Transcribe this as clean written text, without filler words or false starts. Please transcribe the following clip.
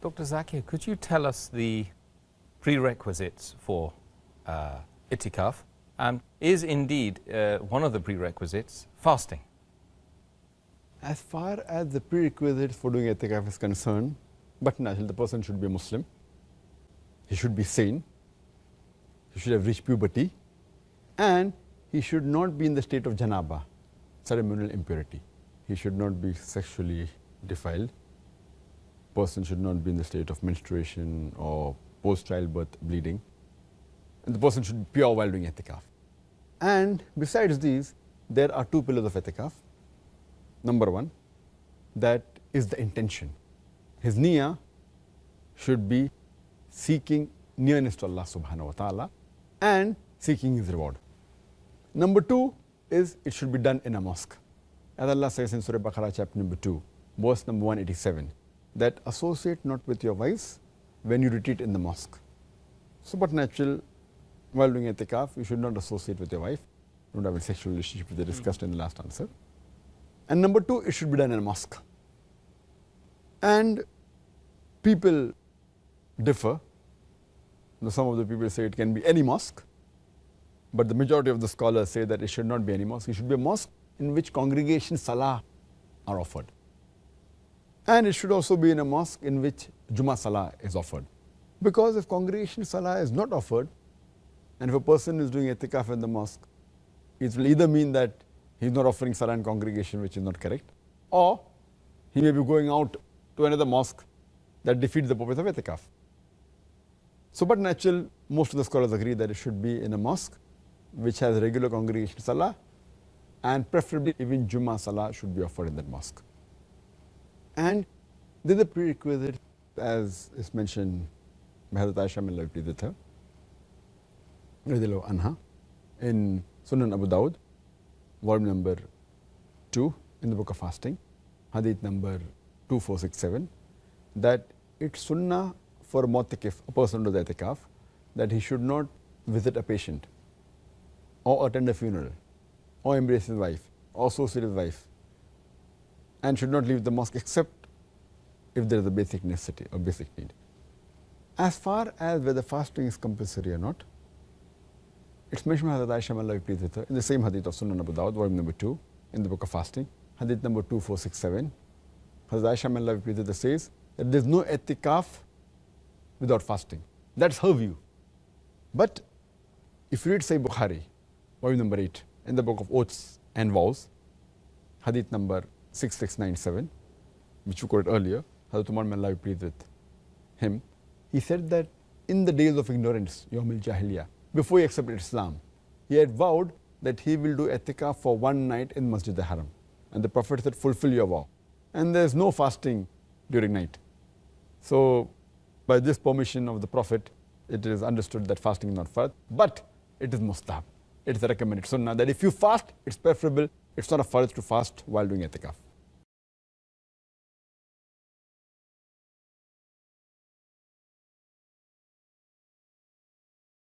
Dr. Zakir, could you tell us the prerequisites for itikaf? Is indeed one of the prerequisites fasting? As far as the prerequisites for doing itikaf is concerned, but naturally the person should be a Muslim, he should be sane, he should have reached puberty, and he should not be in the state of janaba, ceremonial impurity. He should not be sexually defiled. Person should not be in the state of menstruation or post-childbirth bleeding. And the person should be pure while doing itikaf. And besides these, there are two pillars of itikaf. Number one, that is the intention. His niyyah should be seeking nearness to Allah subhanahu wa ta'ala and seeking his reward. Number two is it should be done in a mosque. As Allah says in Surah Baqarah chapter number 2, verse number 187, that associate not with your wives when you retreat in the mosque. So but natural, while doing itikaf, you should not associate with your wife. Don't have a sexual relationship, which they discussed in the last answer. And number two, it should be done in a mosque. And people differ. Now, some of the people say it can be any mosque, but the majority of the scholars say that it should not be any mosque. It should be a mosque in which congregation salah are offered. And it should also be in a mosque in which Jummah salah is offered. Because if congregation salah is not offered, and if a person is doing itikaf in the mosque, it will either mean that he is not offering salah in congregation, which is not correct, or he may be going out to another mosque that defeats the purpose of itikaf. So but natural, most of the scholars agree that it should be in a mosque which has regular congregation salah, and preferably even Jummah salah should be offered in that mosque. And there is a prerequisite, as is mentioned by Hazrat Aisha, may Allah be pleased with her, radhiyallahu anha, in Sunan Abu Dawud, volume number 2 in the book of fasting, hadith number 2467, that it's sunnah for a mu'takif, a person who does itikaf, that he should not visit a patient, or attend a funeral, or embrace his wife, or associate his wife, and should not leave the mosque except if there is a basic necessity or basic need. As far as whether fasting is compulsory or not, it's mentioned by Hazrat Aisha, may Allah be pleased with her, in the same hadith of Sunan Abu Dawud, volume number 2, in the book of fasting, hadith number 2467. Hazrat Aisha, may Allah be pleased with her, says that there is no itikaf without fasting. That's her view. But if you read Sahih Bukhari, volume number 8, in the book of oaths and vows, hadith number 6697, which we quoted earlier, Hazrat Umar, may Allah be pleased with him, he said that in the days of ignorance, Yawm al-Jahiliyyah, before he accepted Islam, he had vowed that he will do itikaf for one night in Masjid al-Haram. And the Prophet said, fulfill your vow. And there is no fasting during night. So by this permission of the Prophet, it is understood that fasting is not fard, but it is mustahab. It is a recommended sunnah that if you fast, it's preferable. It's not a fard to fast while doing itikaf.